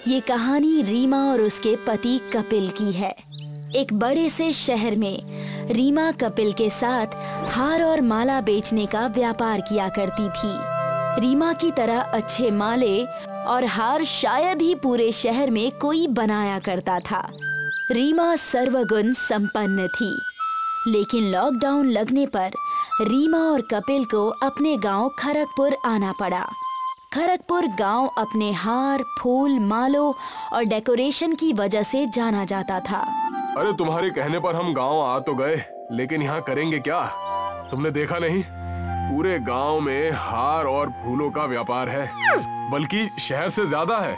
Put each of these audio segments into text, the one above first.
ये कहानी रीमा और उसके पति कपिल की है। एक बड़े से शहर में रीमा कपिल के साथ हार और माला बेचने का व्यापार किया करती थी। रीमा की तरह अच्छे माले और हार शायद ही पूरे शहर में कोई बनाया करता था। रीमा सर्वगुण संपन्न थी, लेकिन लॉकडाउन लगने पर रीमा और कपिल को अपने गांव खरगपुर आना पड़ा। खरगपुर गांव अपने हार, फूल, मालों और डेकोरेशन की वजह से जाना जाता था। अरे तुम्हारे कहने पर हम गांव आ तो गए, लेकिन यहाँ करेंगे क्या? तुमने देखा नहीं, पूरे गांव में हार और फूलों का व्यापार है, बल्कि शहर से ज्यादा है।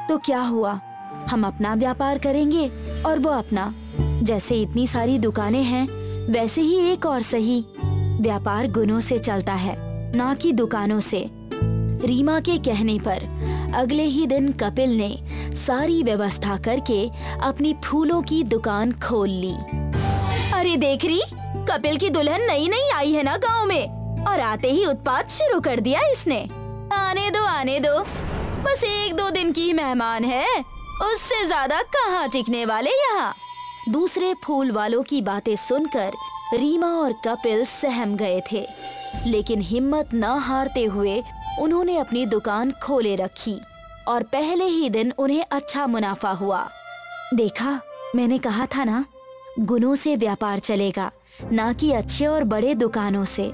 तो क्या हुआ, हम अपना व्यापार करेंगे और वो अपना। जैसे इतनी सारी दुकानें हैं, वैसे ही एक और सही। व्यापार गुणों से चलता है, ना कि दुकानों से। रीमा के कहने पर अगले ही दिन कपिल ने सारी व्यवस्था करके अपनी फूलों की दुकान खोल ली। अरे देख रही, कपिल की दुल्हन नई नई आई है ना गांव में, और आते ही उत्पात शुरू कर दिया इसने। आने दो, बस 1-2 दिन की मेहमान है, उससे ज्यादा कहाँ टिकने वाले यहाँ। दूसरे फूल वालों की बातें सुनकर रीमा और कपिल सहम गए थे, लेकिन हिम्मत न हारते हुए उन्होंने अपनी दुकान खोले रखी और पहले ही दिन उन्हें अच्छा मुनाफा हुआ। देखा, मैंने कहा था ना, गुणों से व्यापार चलेगा, ना कि अच्छे और बड़े दुकानों से।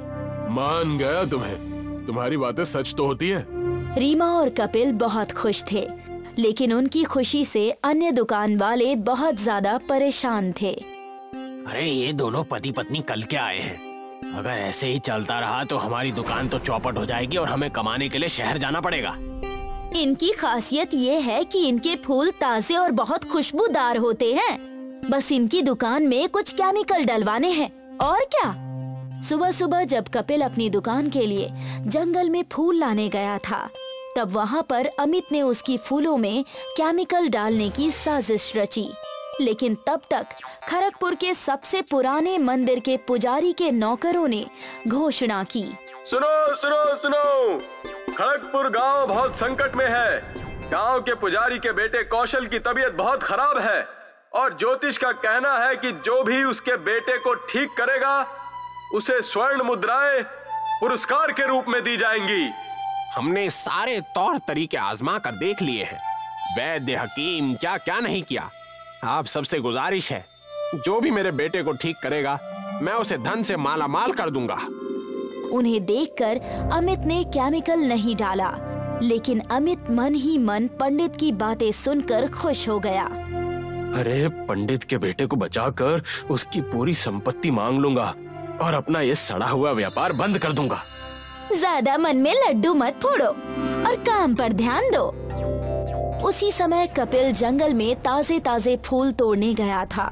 मान गया तुम्हें, तुम्हारी बातें सच तो होती है। रीमा और कपिल बहुत खुश थे, लेकिन उनकी खुशी से अन्य दुकान वाले बहुत ज्यादा परेशान थे। अरे ये दोनों पति पत्नी कल के आए हैं, अगर ऐसे ही चलता रहा तो हमारी दुकान तो चौपट हो जाएगी और हमें कमाने के लिए शहर जाना पड़ेगा। इनकी खासियत ये है कि इनके फूल ताजे और बहुत खुशबूदार होते हैं। बस इनकी दुकान में कुछ केमिकल डलवाने हैं, और क्या। सुबह सुबह जब कपिल अपनी दुकान के लिए जंगल में फूल लाने गया था, तब वहाँ पर अमित ने उसकी फूलों में केमिकल डालने की साजिश रची। लेकिन तब तक खरगपुर के सबसे पुराने मंदिर के पुजारी के नौकरों ने घोषणा की, सुनो सुनो सुनो, खड़गपुर गांव बहुत संकट में है। गांव के पुजारी के बेटे कौशल की तबीयत बहुत खराब है, और ज्योतिष का कहना है कि जो भी उसके बेटे को ठीक करेगा, उसे स्वर्ण मुद्राएं पुरस्कार के रूप में दी जाएंगी। हमने सारे तौर तरीके आजमा कर देख लिए हैं, वैद्य, हकीम, क्या क्या नहीं किया। आप सबसे गुजारिश है, जो भी मेरे बेटे को ठीक करेगा, मैं उसे धन से माला माल कर दूंगा। उन्हें देखकर अमित ने केमिकल नहीं डाला, लेकिन अमित मन ही मन पंडित की बातें सुनकर खुश हो गया। अरे पंडित के बेटे को बचाकर उसकी पूरी संपत्ति मांग लूंगा और अपना ये सड़ा हुआ व्यापार बंद कर दूंगा। ज्यादा मन में लड्डू मत फोड़ो और काम पर ध्यान दो। उसी समय कपिल जंगल में ताजे ताजे फूल तोड़ने गया था।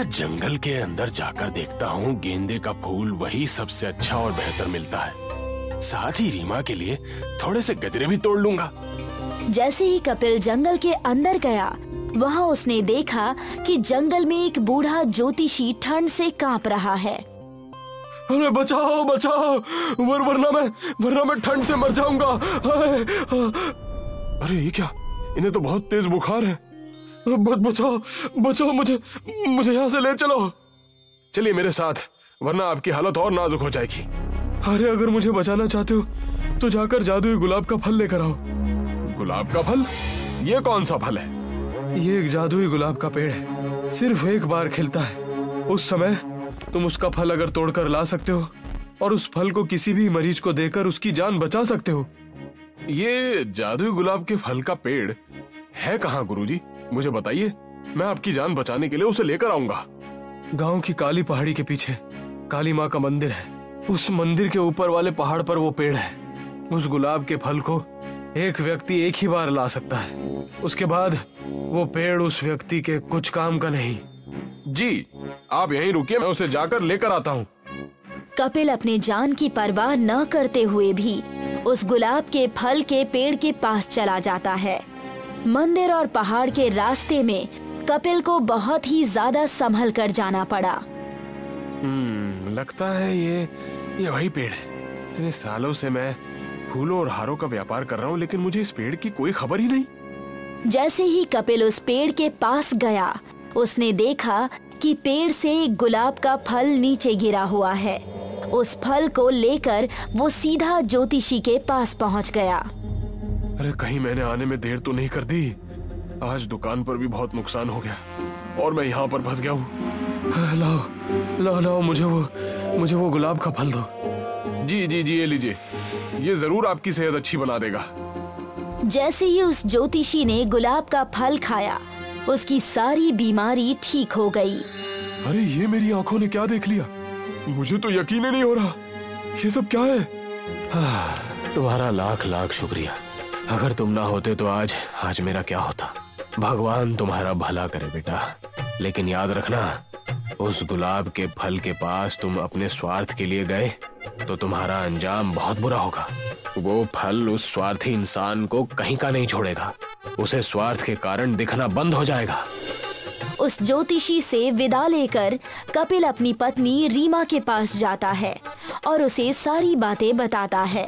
जंगल के अंदर जाकर देखता हूँ, गेंदे का फूल वही सबसे अच्छा और बेहतर मिलता है। साथ ही रीमा के लिए थोड़े से गजरे भी तोड़ लूंगा। जैसे ही कपिल जंगल के अंदर गया, वहाँ उसने देखा कि जंगल में एक बूढ़ा ज्योतिषी ठंड से कांप रहा है। अरे बचाओ बचाओ, वरना मैं ठंड से मर जाऊंगा। अरे ये क्या, इन्हें तो बहुत तेज बुखार है। बचाओ मुझे यहाँ से ले चलो। चलिए मेरे साथ, वरना आपकी हालत और नाजुक हो जाएगी। अरे अगर मुझे बचाना चाहते हो तो जाकर जादुई गुलाब का फल लेकर आओ। गुलाब का फल? ये कौन सा फल है? ये एक जादुई गुलाब का पेड़ है, सिर्फ एक बार खिलता है। उस समय तुम उसका फल अगर तोड़कर ला सकते हो और उस फल को किसी भी मरीज को देकर उसकी जान बचा सकते हो। ये जादुई गुलाब के फल का पेड़ है कहाँ गुरुजी? मुझे बताइए, मैं आपकी जान बचाने के लिए उसे लेकर आऊंगा। गांव की काली पहाड़ी के पीछे काली माँ का मंदिर है, उस मंदिर के ऊपर वाले पहाड़ पर वो पेड़ है। उस गुलाब के फल को एक व्यक्ति एक ही बार ला सकता है, उसके बाद वो पेड़ उस व्यक्ति के कुछ काम का नहीं। जी आप यहीं रुकिए, मैं उसे जाकर लेकर आता हूँ। कपिल अपनी जान की परवाह न करते हुए भी उस गुलाब के फल के पेड़ के पास चला जाता है। मंदिर और पहाड़ के रास्ते में कपिल को बहुत ही ज्यादा संभल कर जाना पड़ा। लगता है ये वही पेड़ है। इतने सालों से मैं फूलों और हारों का व्यापार कर रहा हूँ, लेकिन मुझे इस पेड़ की कोई खबर ही नहीं। जैसे ही कपिल उस पेड़ के पास गया, उसने देखा कि पेड़ से एक गुलाब का फल नीचे गिरा हुआ है। उस फल को लेकर वो सीधा ज्योतिषी के पास पहुंच गया। अरे कहीं मैंने आने में देर तो नहीं कर दी? आज दुकान पर भी बहुत नुकसान हो गया और मैं यहाँ पर फंस गया हूँ। लाओ लाओ लाओ, मुझे वो गुलाब का फल दो। जी जी जी, ये लीजिए, ये जरूर आपकी सेहत अच्छी बना देगा। जैसे ही उस ज्योतिषी ने गुलाब का फल खाया, उसकी सारी बीमारी ठीक हो गई। अरे ये मेरी आंखों ने क्या देख लिया? मुझे तो यकीन ही नहीं हो रहा। ये सब क्या है? तुम्हारा लाख लाख शुक्रिया। अगर तुम ना होते तो आज मेरा क्या होता। भगवान तुम्हारा भला करे बेटा। लेकिन याद रखना, उस गुलाब के फल के पास तुम अपने स्वार्थ के लिए गए तो तुम्हारा अंजाम बहुत बुरा होगा। वो फल उस स्वार्थी इंसान को कहीं का नहीं छोड़ेगा। उसे स्वार्थ के कारण दिखना बंद हो जाएगा। उस ज्योतिषी से विदा लेकर कपिल अपनी पत्नी रीमा के पास जाता है और उसे सारी बातें बताता है।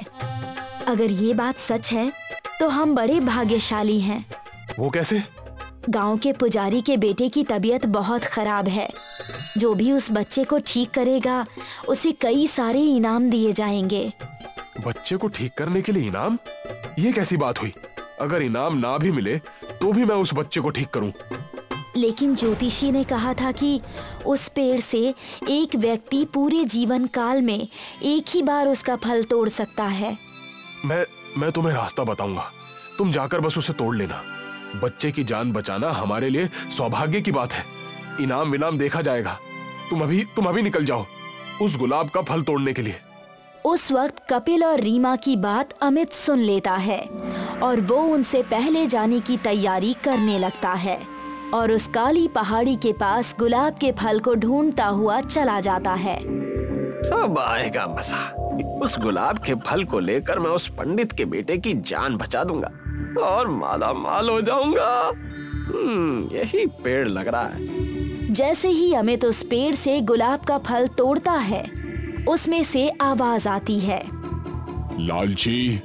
अगर ये बात सच है तो हम बड़े भाग्यशाली हैं। वो कैसे? गांव के पुजारी के बेटे की तबीयत बहुत खराब है। जो भी उस बच्चे को ठीक करेगा उसे कई सारे इनाम दिए जाएंगे। बच्चे को ठीक करने के लिए इनाम? ये कैसी बात हुई? अगर इनाम ना भी मिले तो भी मैं उस बच्चे को ठीक करूं। लेकिन ज्योतिषी ने कहा था कि उस पेड़ से एक व्यक्ति पूरे जीवन काल में एक ही बार उसका फल तोड़ सकता है। मैं तुम्हें रास्ता बताऊंगा, तुम जाकर बस उसे तोड़ लेना। बच्चे की जान बचाना हमारे लिए सौभाग्य की बात है। इनाम विनाम देखा जाएगा। तुम अभी निकल जाओ उस गुलाब का फल तोड़ने के लिए। उस वक्त कपिल और रीमा की बात अमित सुन लेता है और वो उनसे पहले जाने की तैयारी करने लगता है और उस काली पहाड़ी के पास गुलाब के फल को ढूंढता हुआ चला जाता है। अब आएगा मजा। उस गुलाब के फल को लेकर मैं उस पंडित के बेटे की जान बचा दूंगा और माला माल हो जाऊंगा। यही पेड़ लग रहा है। जैसे ही अमित उस पेड़ से गुलाब का फल तोड़ता है, उसमें से आवाज आती है, लालची,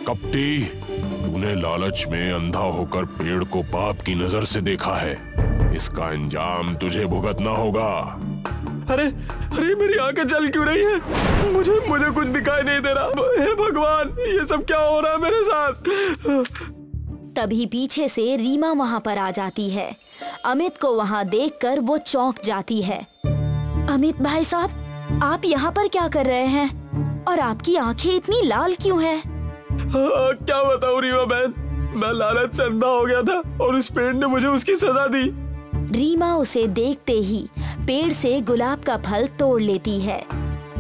कपटी, तूने लालच में अंधा होकर पेड़ को पाप की नजर से देखा है। इसका अंजाम तुझे भुगतना होगा। अरे मेरी आंखें जल क्यों रही है? मुझे कुछ दिखाई नहीं दे रहा। हे भगवान, ये सब क्या हो रहा है मेरे साथ? तभी पीछे से रीमा वहाँ पर आ जाती है। अमित को वहाँ देखकर वो चौंक जाती है। अमित भाई साहब, आप यहाँ पर क्या कर रहे हैं? और आपकी आंखें इतनी लाल क्यों हैं? क्या बताऊं रीमा बहन, मैं लालच से अंधा हो गया था और उस पेड़ ने मुझे उसकी सजा दी। रीमा उसे देखते ही पेड़ से गुलाब का फल तोड़ लेती है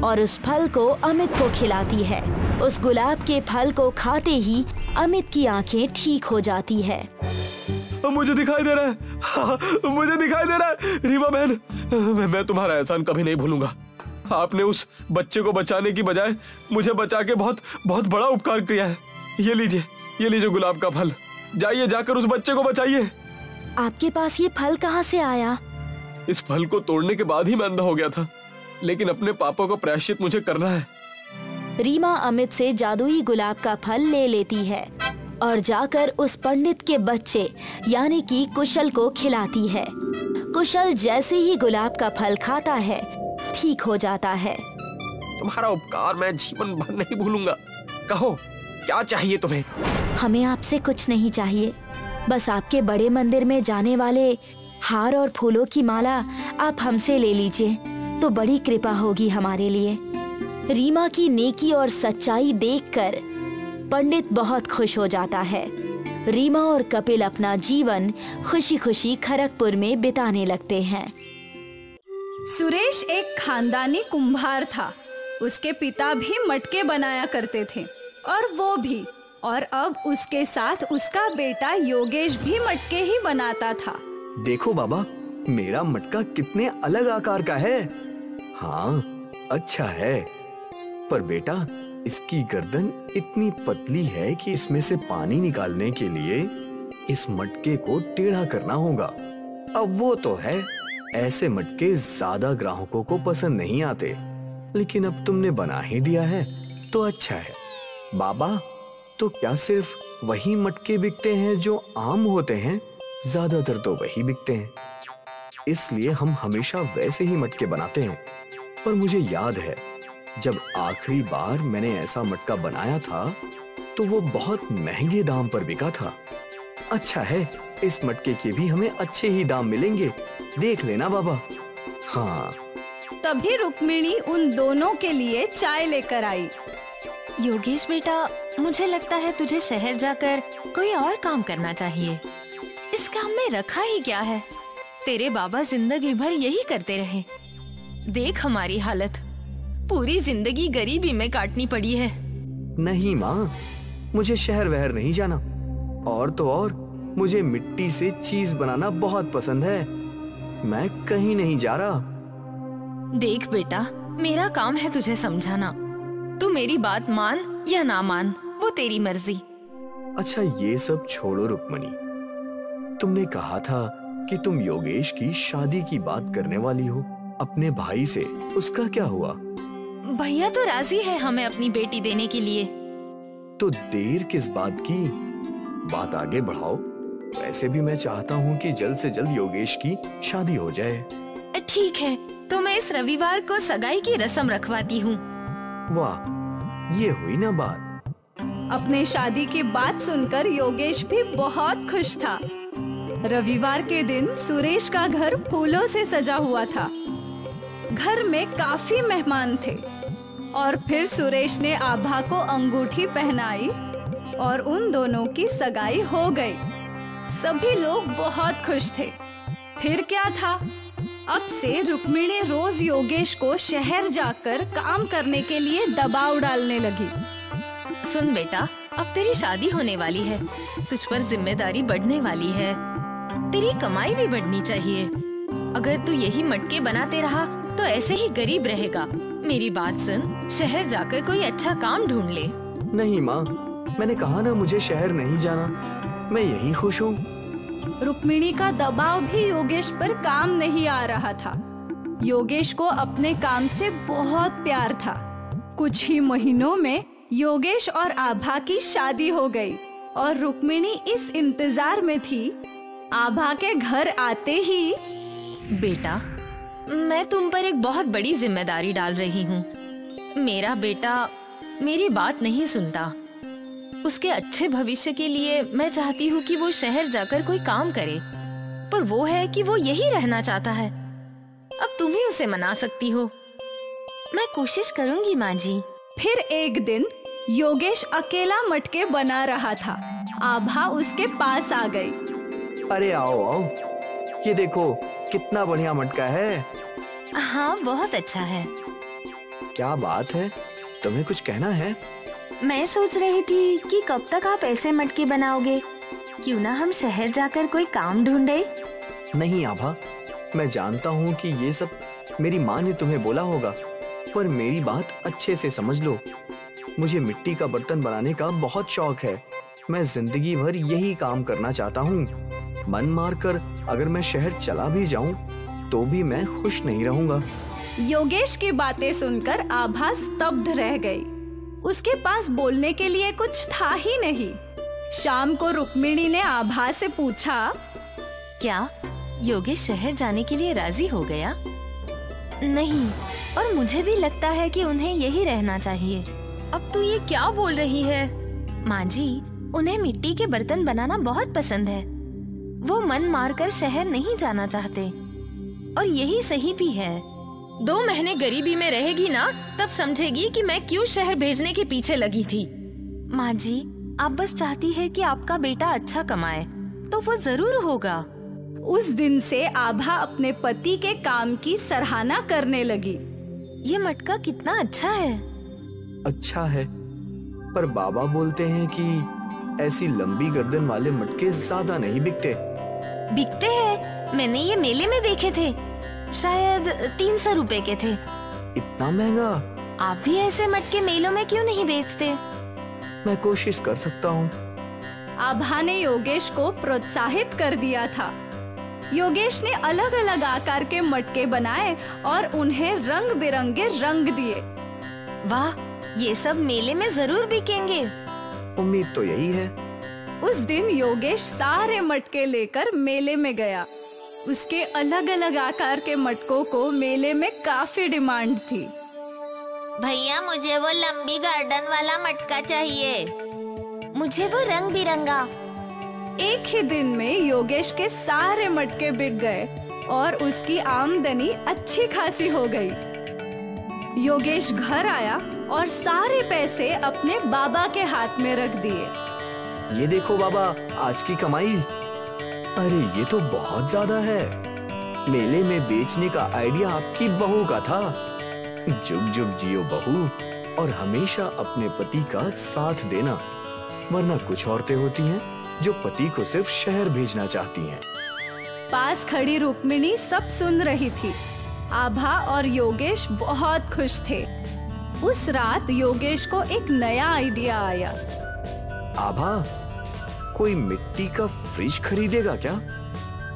और उस फल को अमित को खिलाती है। उस गुलाब के फल को खाते ही अमित की आंखें ठीक हो जाती है। मुझे दिखाई दे रहा है, मुझे दिखाई दे रहा है। रीमा बहन, मैं तुम्हारा एहसान कभी नहीं भूलूंगा। आपने उस बच्चे को बचाने की बजाय मुझे बचा के बहुत बहुत बड़ा उपकार किया है। ये लीजिए गुलाब का फल। जाइए, जाकर उस बच्चे को बचाइए। आपके पास ये फल कहाँ से आया? इस फल को तोड़ने के बाद ही मैं अंधा हो गया था, लेकिन अपने पापों का प्रायश्चित मुझे करना है। रीमा अमित से जादुई गुलाब का फल ले लेती है और जाकर उस पंडित के बच्चे यानी कि कुशल को खिलाती है। कुशल जैसे ही गुलाब का फल खाता है, ठीक हो जाता है। तुम्हारा उपकार मैं जीवन भर नहीं भूलूंगा। कहो, क्या चाहिए तुम्हें? हमें आपसे कुछ नहीं चाहिए, बस आपके बड़े मंदिर में जाने वाले हार और फूलों की माला आप हमसे ले लीजिए तो बड़ी कृपा होगी हमारे लिए। रीमा की नेकी और सच्चाई देखकर पंडित बहुत खुश हो जाता है। रीमा और कपिल अपना जीवन खुशी खुशी खड़गपुर में बिताने लगते हैं। सुरेश एक खानदानी कुम्हार था। उसके पिता भी मटके बनाया करते थे और वो भी, और अब उसके साथ उसका बेटा योगेश भी मटके ही बनाता था। देखो बाबा, मेरा मटका कितने अलग आकार का है। हाँ, अच्छा है, पर बेटा इसकी गर्दन इतनी पतली है कि इसमें से पानी निकालने के लिए इस मटके को टेढ़ा करना होगा। अब वो तो है, ऐसे मटके ज्यादा ग्राहकों को पसंद नहीं आते, लेकिन अब तुमने बना ही दिया है तो अच्छा है। बाबा, तो क्या सिर्फ वही मटके बिकते हैं जो आम होते हैं, ज्यादातर तो वही बिकते हैं। इसलिए हम हमेशा वैसे ही मटके बनाते हैं। पर मुझे याद है जब आखिरी बार मैंने ऐसा मटका बनाया था तो वो बहुत महंगे दाम पर बिका था। अच्छा है, इस मटके के भी हमें अच्छे ही दाम मिलेंगे, देख लेना बाबा। हाँ। तभी रुक्मिणी उन दोनों के लिए चाय लेकर आई। योगेश बेटा, मुझे लगता है तुझे शहर जाकर कोई और काम करना चाहिए। इस काम में रखा ही क्या है? तेरे बाबा जिंदगी भर यही करते रहे। देख हमारी हालत, पूरी जिंदगी गरीबी में काटनी पड़ी है। नहीं माँ, मुझे शहर वहर नहीं जाना। और तो और मुझे मिट्टी से चीज बनाना बहुत पसंद है। मैं कहीं नहीं जा रहा। देख बेटा, मेरा काम है तुझे समझाना। तू मेरी बात मान या ना मान, वो तेरी मर्जी। अच्छा ये सब छोड़ो रुक्मणी, तुमने कहा था कि तुम योगेश की शादी की बात करने वाली हो अपने भाई से, उसका क्या हुआ? भैया तो राजी है हमें अपनी बेटी देने के लिए। तो देर किस बात की, बात आगे बढ़ाओ। वैसे भी मैं चाहता हूँ कि जल्द से जल्द योगेश की शादी हो जाए। ठीक है, तो मैं इस रविवार को सगाई की रस्म रखवाती हूँ। वाह, ये हुई ना बात। अपने शादी की बात सुनकर योगेश भी बहुत खुश था। रविवार के दिन सुरेश का घर फूलों से सजा हुआ था। घर में काफी मेहमान थे और फिर सुरेश ने आभा को अंगूठी पहनाई और उन दोनों की सगाई हो गई। सभी लोग बहुत खुश थे। फिर क्या था, अब से रुक्मिणी रोज योगेश को शहर जाकर काम करने के लिए दबाव डालने लगी। सुन बेटा, अब तेरी शादी होने वाली है, तुझ पर जिम्मेदारी बढ़ने वाली है, तेरी कमाई भी बढ़नी चाहिए। अगर तू यही मटके बनाते रहा तो ऐसे ही गरीब रहेगा। मेरी बात सुन, शहर जाकर कोई अच्छा काम ढूंढ ले। नहीं माँ, मैंने कहा ना मुझे शहर नहीं जाना, मैं यही खुश हूँ। रुक्मिणी का दबाव भी योगेश पर काम नहीं आ रहा था। योगेश को अपने काम से बहुत प्यार था। कुछ ही महीनों में योगेश और आभा की शादी हो गई और रुक्मिणी इस इंतजार में थी आभा के घर आते ही। बेटा, मैं तुम पर एक बहुत बड़ी जिम्मेदारी डाल रही हूँ। मेरा बेटा मेरी बात नहीं सुनता। उसके अच्छे भविष्य के लिए मैं चाहती हूँ कि वो शहर जाकर कोई काम करे, पर वो है कि वो यही रहना चाहता है। अब तुम ही उसे मना सकती हो। मैं कोशिश करूँगी माँ जी। फिर एक दिन योगेश अकेला मटके बना रहा था। आभा उसके पास आ गई। अरे आओ आओ, ये देखो कितना बढ़िया मटका है। हाँ, बहुत अच्छा है। क्या बात है, तुम्हें कुछ कहना है? मैं सोच रही थी कि कब तक आप ऐसे मटके बनाओगे? क्यों ना हम शहर जाकर कोई काम ढूंढे? नहीं आभा, मैं जानता हूँ कि ये सब मेरी माँ ने तुम्हें बोला होगा, पर मेरी बात अच्छे से समझ लो। मुझे मिट्टी का बर्तन बनाने का बहुत शौक है। मैं जिंदगी भर यही काम करना चाहता हूँ। मन मारकर अगर मैं शहर चला भी जाऊँ तो भी मैं खुश नहीं रहूँगा। योगेश की बातें सुनकर आभा स्तब्ध रह गई। उसके पास बोलने के लिए कुछ था ही नहीं। शाम को रुक्मिणी ने आभा से पूछा, क्या योगेश शहर जाने के लिए राजी हो गया? नहीं, और मुझे भी लगता है कि उन्हें यही रहना चाहिए। अब तू ये क्या बोल रही है? माँ जी, उन्हें मिट्टी के बर्तन बनाना बहुत पसंद है। वो मन मारकर शहर नहीं जाना चाहते और यही सही भी है। 2 महीने गरीबी में रहेगी ना, तब समझेगी कि मैं क्यों शहर भेजने के पीछे लगी थी। माँ जी, आप बस चाहती है कि आपका बेटा अच्छा कमाए, तो वो जरूर होगा। उस दिन से आभा अपने पति के काम की सराहना करने लगी। ये मटका कितना अच्छा है। अच्छा है, पर बाबा बोलते हैं कि ऐसी लंबी गर्दन वाले मटके ज्यादा नहीं बिकते। बिकते हैं, मैंने ये मेले में देखे थे। शायद 300 रुपए के थे। इतना महंगा? आप भी ऐसे मटके मेलों में क्यों नहीं बेचते? मैं कोशिश कर सकता हूँ। आभा ने योगेश को प्रोत्साहित कर दिया था। योगेश ने अलग अलग आकार के मटके बनाए और उन्हें रंग बिरंगे रंग दिए। वाह, ये सब मेले में जरूर बिकेंगे। उम्मीद तो यही है। उस दिन योगेश सारे मटके लेकर मेले में गया। उसके अलग अलग आकार के मटकों को मेले में काफी डिमांड थी। भैया मुझे वो लंबी गार्डन वाला मटका चाहिए, मुझे वो रंग बिरंगा। एक ही दिन में योगेश के सारे मटके बिक गए और उसकी आमदनी अच्छी खासी हो गई। योगेश घर आया और सारे पैसे अपने बाबा के हाथ में रख दिए। ये देखो बाबा, आज की कमाई। अरे ये तो बहुत ज्यादा है। मेले में बेचने का आइडिया आपकी बहू का था। जुग जुग जियो बहू, और हमेशा अपने पति का साथ देना, वरना कुछ औरतें होती हैं जो पति को सिर्फ शहर भेजना चाहती हैं। पास खड़ी रुक्मिणी सब सुन रही थी। आभा और योगेश बहुत खुश थे। उस रात योगेश को एक नया आइडिया आया। आभा, कोई मिट्टी का फ्रिज खरीदेगा क्या?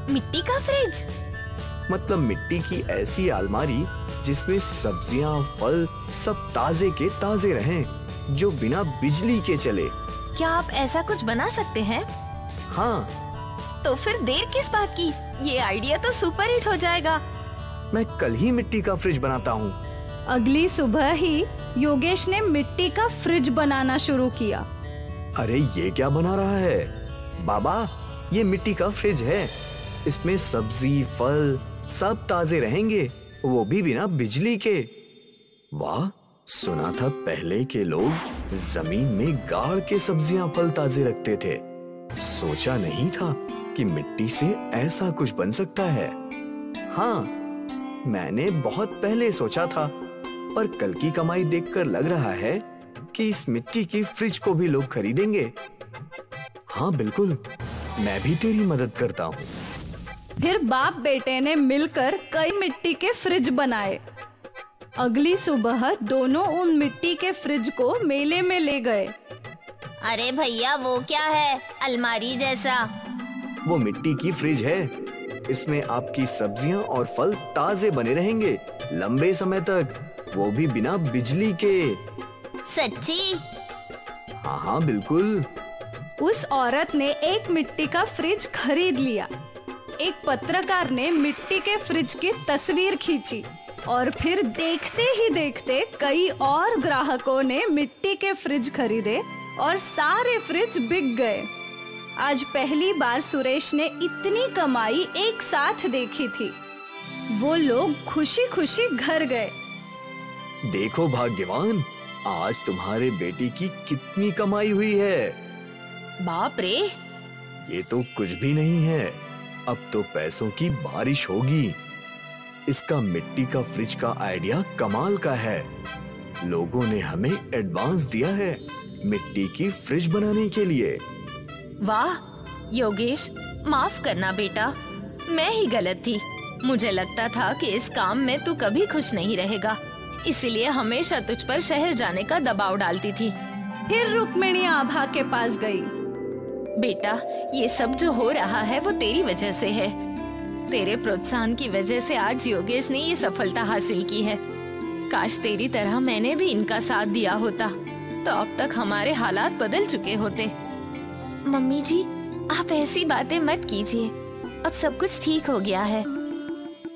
मिट्टी का फ्रिज? मतलब मिट्टी की ऐसी अलमारी जिसमें सब्जियां, फल सब ताजे के ताजे रहें, जो बिना बिजली के चले। क्या आप ऐसा कुछ बना सकते हैं? हाँ। तो फिर देर किस बात की? ये आइडिया तो सुपर हिट हो जाएगा। मैं कल ही मिट्टी का फ्रिज बनाता हूँ। अगली सुबह ही योगेश ने मिट्टी का फ्रिज बनाना शुरू किया। अरे ये क्या बना रहा है? बाबा, ये मिट्टी का फ्रिज है। इसमें सब्जी, फल सब ताजे रहेंगे, वो भी बिना बिजली के। वाह, सुना था पहले के लोग जमीन में गाड़ के सब्जियां, फल ताजे रखते थे। सोचा नहीं था कि मिट्टी से ऐसा कुछ बन सकता है। हाँ, मैंने बहुत पहले सोचा था, पर कल की कमाई देखकर लग रहा है कि इस मिट्टी की फ्रिज को भी लोग खरीदेंगे। हाँ बिल्कुल, मैं भी तेरी मदद करता हूँ। फिर बाप बेटे ने मिलकर कई मिट्टी के फ्रिज बनाए। अगली सुबह दोनों उन मिट्टी के फ्रिज को मेले में ले गए। अरे भैया, वो क्या है? अलमारी जैसा। वो मिट्टी की फ्रिज है। इसमें आपकी सब्जियां और फल ताजे बने रहेंगे लंबे समय तक, वो भी बिना बिजली के। सच्ची? हाँ हाँ बिल्कुल। उस औरत ने एक मिट्टी का फ्रिज खरीद लिया। एक पत्रकार ने मिट्टी के फ्रिज की तस्वीर खींची और फिर देखते ही देखते कई और ग्राहकों ने मिट्टी के फ्रिज खरीदे और सारे फ्रिज बिक गए। आज पहली बार सुरेश ने इतनी कमाई एक साथ देखी थी। वो लोग खुशी खुशी घर गए। देखो भाग्यवान, आज तुम्हारे बेटी की कितनी कमाई हुई है। बाप रे, ये तो कुछ भी नहीं है। अब तो पैसों की बारिश होगी। इसका मिट्टी का फ्रिज का आइडिया कमाल का है। लोगों ने हमें एडवांस दिया है मिट्टी की फ्रिज बनाने के लिए। वाह योगेश, माफ करना बेटा, मैं ही गलत थी। मुझे लगता था कि इस काम में तू कभी खुश नहीं रहेगा, इसीलिए हमेशा तुझ पर शहर जाने का दबाव डालती थी। फिर रुक्मिणी आभा के पास गई। बेटा, ये सब जो हो रहा है वो तेरी वजह से है। तेरे प्रोत्साहन की वजह से आज योगेश ने ये सफलता हासिल की है। काश तेरी तरह मैंने भी इनका साथ दिया होता, तो अब तक हमारे हालात बदल चुके होते। मम्मी जी, आप ऐसी बातें मत कीजिए। अब सब कुछ ठीक हो गया है।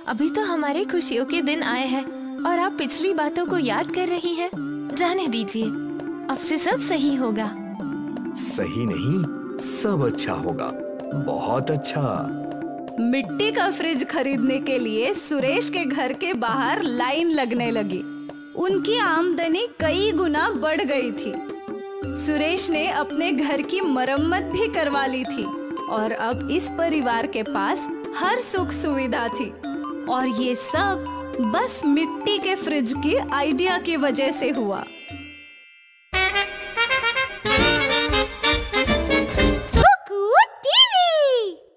अभी तो हमारे खुशियों के दिन आए हैं और आप पिछली बातों को याद कर रही हैं। जाने दीजिए, अब से सब सही होगा। सही नहीं, सब अच्छा होगा, बहुत अच्छा। मिट्टी का फ्रिज खरीदने के लिए सुरेश के घर के बाहर लाइन लगने लगी। उनकी आमदनी कई गुना बढ़ गई थी। सुरेश ने अपने घर की मरम्मत भी करवा ली थी और अब इस परिवार के पास हर सुख सुविधा थी। और ये सब बस मिट्टी के फ्रिज की आइडिया की वजह से हुआ।